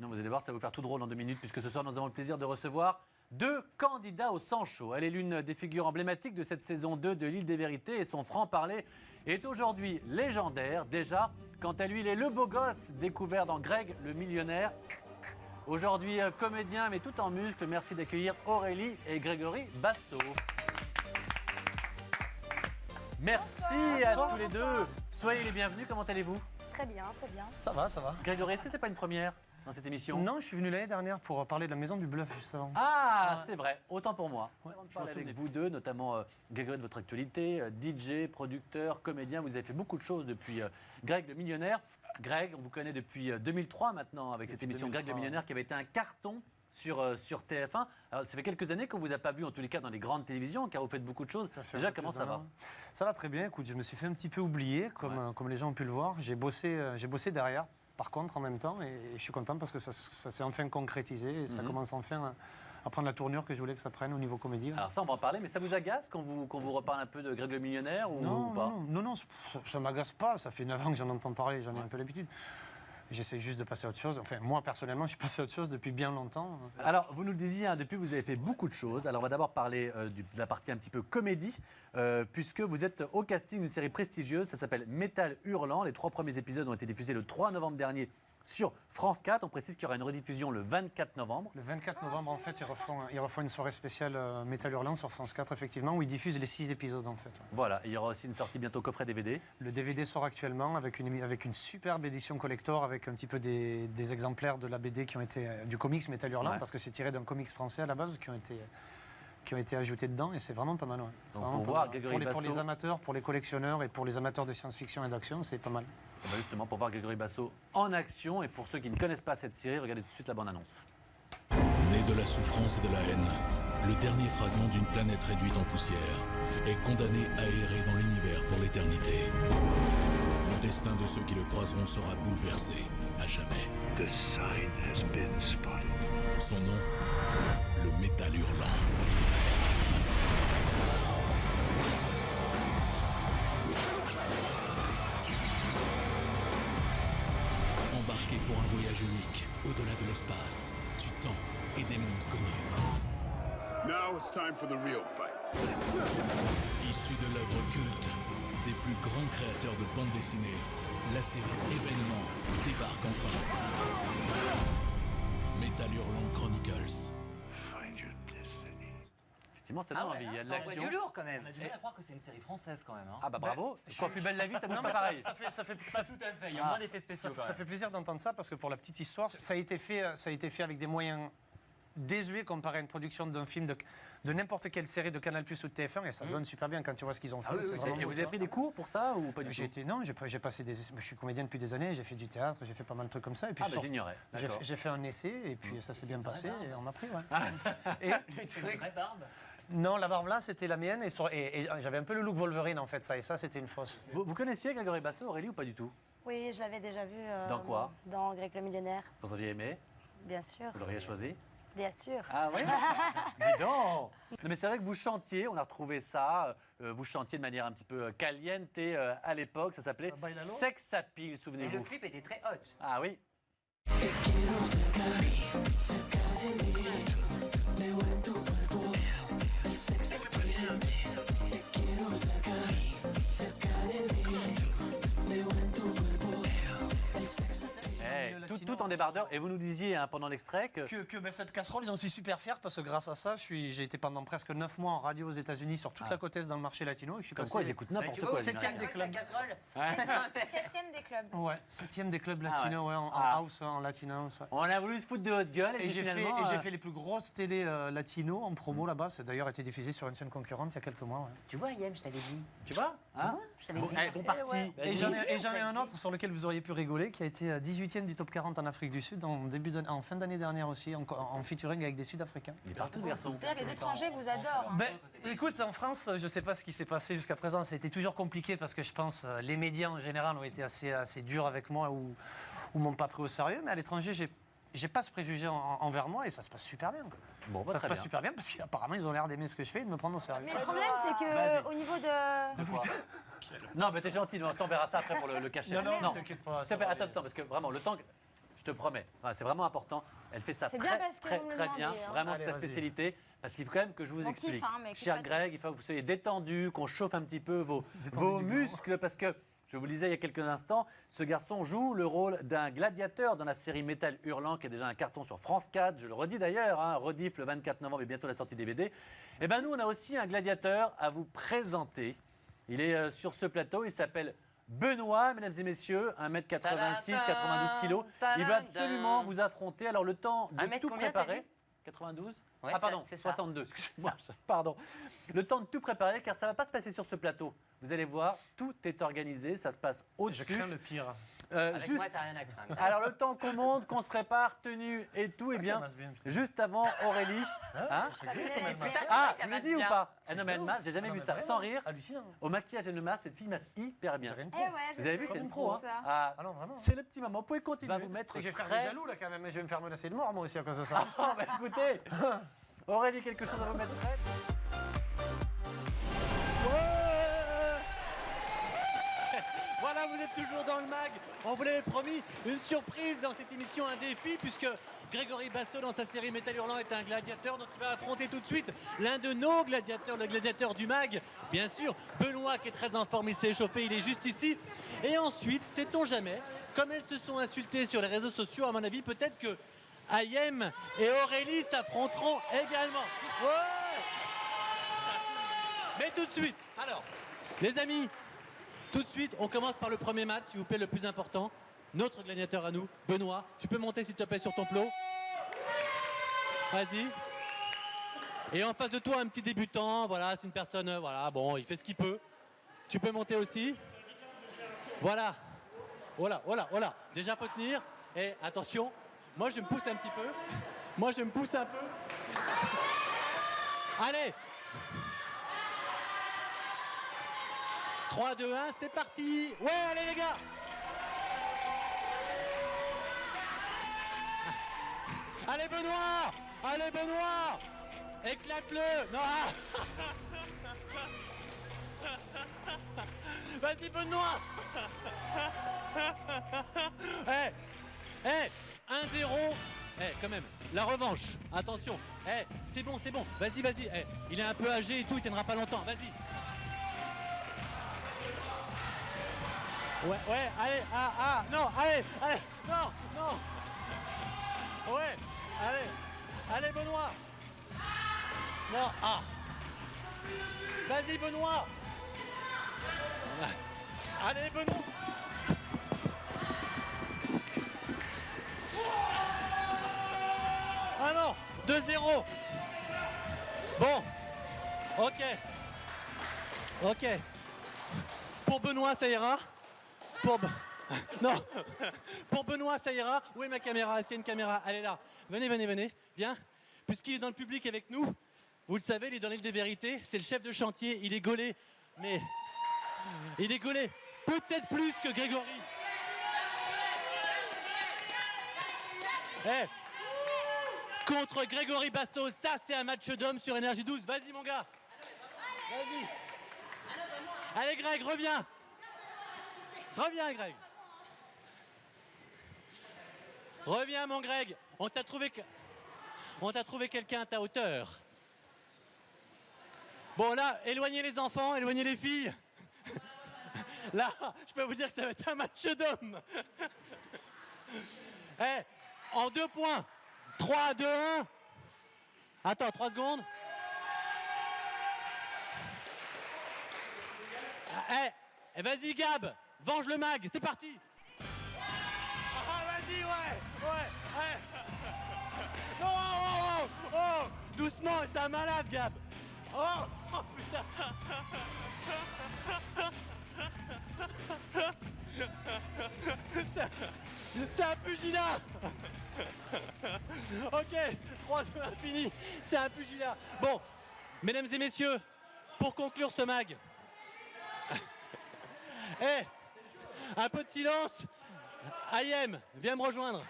Sinon, vous allez voir, ça va vous faire tout drôle en 2 minutes, puisque ce soir, nous avons le plaisir de recevoir 2 candidats au sang chaud. Elle est l'une des figures emblématiques de cette saison 2 de l'Île des Vérités et son franc-parler est aujourd'hui légendaire. Déjà, quant à lui, il est le beau gosse découvert dans Greg le millionnaire. Aujourd'hui, comédien, mais tout en muscles. Merci d'accueillir Aurélie et Grégory Basso. Merci à tous les deux. Soyez les bienvenus, comment allez-vous? Très bien, très bien. Ça va, ça va. Grégory, est-ce que c'est pas une première dans cette émission? Non, je suis venu l'année dernière pour parler de la Maison du Bluff, juste avant. Ah, c'est vrai, autant pour moi. Ouais, Je parle avec vous deux, notamment Grégory de votre actualité, DJ, producteur, comédien. Vous avez fait beaucoup de choses depuis Greg le millionnaire. Greg, on vous connaît depuis 2003 maintenant avec cette émission 2003, Greg le millionnaire qui avait été un carton sur TF1. Alors, ça fait quelques années qu'on ne vous a pas vu, en tous les cas, dans les grandes télévisions, car vous faites beaucoup de choses. Déjà, comment ça va? Ça va très bien. Écoute, je me suis fait un petit peu oublier, comme les gens ont pu le voir. J'ai bossé derrière, par contre, en même temps, et je suis content parce que ça s'est enfin concrétisé et ça commence enfin à prendre la tournure que je voulais que ça prenne au niveau comédie. Alors ça, on va en parler, mais ça vous agace quand vous reparle un peu de Greg le millionnaire ou pas? Non, ça m'agace pas. Ça fait 9 ans que j'en entends parler, j'en ai un peu l'habitude. J'essaie juste de passer à autre chose. Enfin, moi, personnellement, je suis passé à autre chose depuis bien longtemps. Alors, vous nous le disiez, depuis, vous avez fait beaucoup de choses. Alors, on va d'abord parler de la partie un petit peu comédie, puisque vous êtes au casting d'une série prestigieuse. Ça s'appelle Métal Hurlant. Les 3 premiers épisodes ont été diffusés le 3 novembre dernier sur France 4. On précise qu'il y aura une rediffusion le 24 novembre. Le 24 novembre, en fait, ils refont une soirée spéciale Métal Hurlant sur France 4, effectivement, où ils diffusent les 6 épisodes, en fait. Voilà, il y aura aussi une sortie bientôt coffret DVD. Le DVD sort actuellement avec une superbe édition collector, avec un petit peu des exemplaires de la BD qui ont été du comics Métal Hurlant, parce que c'est tiré d'un comics français à la base qui ont été ajoutés dedans, et c'est vraiment pas mal. Ouais. Donc pour voir Grégory Basso, pour les amateurs, pour les collectionneurs et pour les amateurs de science-fiction et d'action, c'est pas mal. Justement, pour voir Grégory Basso en action, et pour ceux qui ne connaissent pas cette série, regardez tout de suite la bande-annonce. Né de la souffrance et de la haine, le dernier fragment d'une planète réduite en poussière est condamné à errer dans l'univers pour l'éternité. Le destin de ceux qui le croiseront sera bouleversé à jamais. The sign has been spotted. Son nom, le Métal Hurlant. Embarqué pour un voyage unique, au-delà de l'espace, du temps et des mondes connus. Now it's time for the real fight. Issu de l'œuvre culte des plus grands créateurs de bande dessinée, la série Événement débarque enfin. Métal Hurlant Chronicles. Find your destiny. Effectivement, ça donne envie, il y a de Ça envoie l'action. du lourd quand même. On a du mal à croire que c'est une série française quand même. Hein. Ah bah bravo, quand plus belle la vie, ça bouge pas pareil. Ça fait Pas tout à fait, il y a moins d'effets spéciaux quand Ça même. fait plaisir d'entendre ça parce que pour la petite histoire, ça a été fait avec des moyens désuets comparé à une production d'un film de n'importe quelle série de Canal+ ou de TF1 et ça donne super bien quand tu vois ce qu'ils ont fait. C'est vraiment Et vous avez pris des cours pour ça ou pas du tout? J'ai passé je suis comédien depuis des années, j'ai fait du théâtre, j'ai fait pas mal de trucs comme ça et puis Ah bah j'ignorais. D'accord. j'ai fait un essai et puis ça s'est bien passé et on m'a pris. Et Tu as une vraie barbe. non, la barbe là c'était la mienne et j'avais un peu le look Wolverine en fait, ça c'était une fausse. Vous connaissiez Grégory Basso, Aurélie, ou pas du tout? Oui, je l'avais déjà vu. Dans quoi? Dans Greg le millionnaire, Vous aviez aimé? bien sûr. Vous l'auriez choisi? Bien sûr. Ah oui. Dis donc. Non, mais c'est vrai que vous chantiez, on a retrouvé ça, vous chantiez de manière un petit peu caliente à l'époque, ça s'appelait Bailalo. Sex Appeal, Et le souvenez-vous. clip était très hot. Ah oui. Eh, tout en débardeur. Et vous nous disiez pendant l'extrait que... Cette casserole, j'en suis super fier parce que grâce à ça, j'ai été pendant presque 9 mois en radio aux États-Unis sur toute la côte est dans le marché latino. Et je suis Comme passé. quoi, ils écoutent n'importe Tu quoi. vois, les septième Américains. des clubs. La casserole. 7e des clubs. Ouais, 7e des clubs latinos, ouais, en house, en latino house. Ouais. On a voulu se foutre de votre gueule et, Et j'ai finalement... fait les plus grosses télés latino en promo là-bas. Ça a d'ailleurs été diffusé sur une chaîne concurrente il y a quelques mois. Ouais. Tu vois, Yem, je t'avais dit. Tu vois hein? Je t'avais Bon, dit. bon parti. Ouais. Et j'en ai un autre sur lequel vous auriez pu rigoler, qui a été 18e du top 40 en Afrique du Sud en fin d'année dernière aussi, en featuring avec des Sud-Africains. Il est partout, le garçon. C'est-à-dire que les étrangers vous adorent. hein. Écoute, en France, je ne sais pas ce qui s'est passé jusqu'à présent. Ça a été toujours compliqué parce que je pense les médias en général ont été assez durs avec moi ou m'ont pas pris au sérieux. Mais à l'étranger, j'ai pas ce préjugé envers moi et ça se passe super bien. Quoi. Bon, bah, ça se très passe bien. super bien parce qu'apparemment ils ont l'air d'aimer ce que je fais et de me prendre au sérieux. Mais le problème, c'est que au niveau de. Non, mais t'es gentil, on verra ça après pour le cachet. Non, t'inquiète pas. S'il te plaît, attends, parce que vraiment, le temps... Je te promets. Enfin, c'est vraiment important. Elle fait ça C'est très, bien parce que très, vous me le très bien. demandez, hein. Vraiment, Allez, c'est sa vas-y. spécialité. Parce qu'il faut quand même que je vous On explique. kiffe, hein, mais écoute Cher pas Greg, il faut que vous soyez détendu, qu'on chauffe un petit peu vos muscles. Parce que, je vous le disais il y a quelques instants, ce garçon joue le rôle d'un gladiateur dans la série Métal Hurlant, qui est déjà un carton sur France 4. Je le redis d'ailleurs, hein, rediff le 24 novembre et bientôt la sortie DVD. Et bien nous, on a aussi un gladiateur à vous présenter. Il est sur ce plateau, il s'appelle Benoît, mesdames et messieurs, 1m86, 92 kg. Il va absolument vous affronter. Alors le temps de 1m tout combien, t'as préparer. dit 92 Ouais, Ah pardon, c'est ça. 62, excusez-moi, pardon. Le temps de tout préparer car ça ne va pas se passer sur ce plateau. Vous allez voir, tout est organisé, ça se passe Je au-dessus. crains le pire. Avec Juste- moi, t'as rien à craindre. Alors le temps qu'on monte, qu'on se prépare, tenue et tout, et bien, masse bien, putain. juste avant Aurélie. Hein C'est très dur, quand même, c'est ça. ça. Ah, qu'elle je le masse dis ou bien. pas Ah non mais elle masse, j'ai jamais Non, vu mais ça, vraiment, sans rire. Hallucinant. Au maquillage et le masque, cette fille masse hyper bien. J'ai rien de Eh pro. ouais, je Vous avez vu, sais, c'est une pro. Hein. ça. Ah, Ah non, vraiment. c'est le petit moment. Vous pouvez continuer. Va vous mettre Je vais faire très- des jaloux là quand même, je vais me faire menacer de mort moi aussi à cause de ça. Oh, bah écoutez, Aurélie, quelque chose à vous mettre prête Voilà, vous êtes toujours dans le mag. On vous l'avait promis, une surprise dans cette émission, un défi, puisque Grégory Basso, dans sa série Métal Hurlant, est un gladiateur. Donc il va affronter tout de suite l'un de nos gladiateurs, le gladiateur du mag. Bien sûr, Benoît, qui est très en forme, il s'est échauffé, il est juste ici. Et ensuite, sait-on jamais, comme elles se sont insultées sur les réseaux sociaux, à mon avis, peut-être que Ayem et Aurélie s'affronteront également. Ouais. Mais tout de suite, alors, les amis, tout de suite, on commence par le premier match, s'il vous plaît, le plus important. Notre gladiateur à nous, Benoît. Tu peux monter, s'il te plaît, sur ton plot. Vas-y. Et en face de toi, un petit débutant. Voilà, c'est une personne, voilà, bon, il fait ce qu'il peut. Tu peux monter aussi. Voilà. Voilà, voilà, voilà. Déjà, faut tenir. Et attention, moi, je me pousse un petit peu. Moi, je me pousse un peu. Allez. 3, 2, 1, c'est parti. Ouais, allez les gars. Allez Benoît. Allez Benoît. Éclate-le. Non. Vas-y Benoît. Eh, 1-0. Quand même, la revanche. Attention. C'est bon, c'est bon. Vas-y, vas-y. Il est un peu âgé et tout, il tiendra pas longtemps. Vas-y. Ouais, allez, non, allez, non. Ouais, allez, Benoît. Non, Vas-y, Benoît. Allez, Benoît. Ah non, 2-0. Bon, ok. Pour Benoît, ça ira. Non, pour Benoît, ça ira. Où est ma caméra? Est-ce qu'il y a une caméra? Elle est là. Venez, viens. Puisqu'il est dans le public avec nous, vous le savez, il est dans l'île des vérités. C'est le chef de chantier, il est gaulé. Mais il est gaulé peut-être plus que Grégory. Contre Grégory Basso, ça c'est un match d'homme sur Énergie 12. Vas-y mon gars. Vas-y. Allez Greg, reviens. Reviens Greg. Reviens mon Greg. On t'a trouvé quelqu'un à ta hauteur. Bon là, éloignez les enfants, éloignez les filles. Là, je peux vous dire que ça va être un match d'hommes. En 2 points. 3, 2, 1. Attends, 3 secondes. Vas-y Gab, venge le mag, c'est parti. Vas-y, ouais. Oh, doucement, c'est un malade Gab. Oh putain. C'est un pugilat. Ok, 3, 2, 1, fini. C'est un pugilat. Bon, mesdames et messieurs, pour conclure ce mag, un peu de silence. Ayem, viens me rejoindre.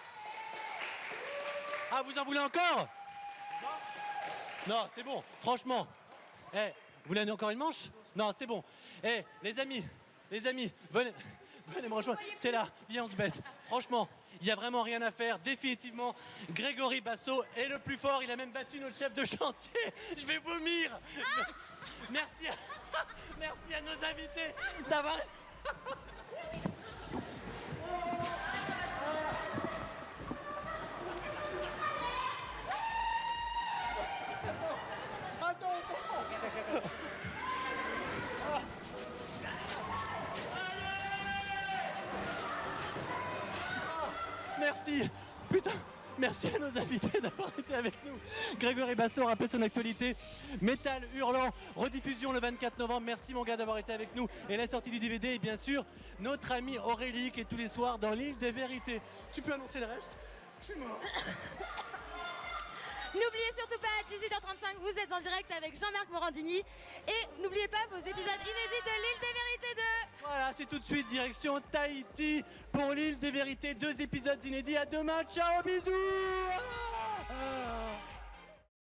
Ah, vous en voulez encore? Non, c'est bon, franchement. Vous voulez encore une manche? Non, c'est bon. Les amis, venez me rejoindre. T'es là, viens, on se baisse. Franchement, Il n'y a vraiment rien à faire. Définitivement, Grégory Basso est le plus fort. Il a même battu notre chef de chantier. Je vais vomir. Merci à nos invités d'avoir... Merci, putain, merci à nos invités d'avoir été avec nous. Grégory Basso rappelle son actualité. Métal hurlant, rediffusion le 24 novembre. Merci mon gars d'avoir été avec nous. Et la sortie du DVD et bien sûr notre amie Aurélie qui est tous les soirs dans l'île des vérités. Tu peux annoncer le reste? Je suis mort. N'oubliez surtout pas, à 18h35, vous êtes en direct avec Jean-Marc Morandini. Et n'oubliez pas vos épisodes inédits de l'île des vérités 2. Voilà, c'est tout de suite direction Tahiti pour l'île des vérités. 2 épisodes inédits. À demain, ciao, bisous.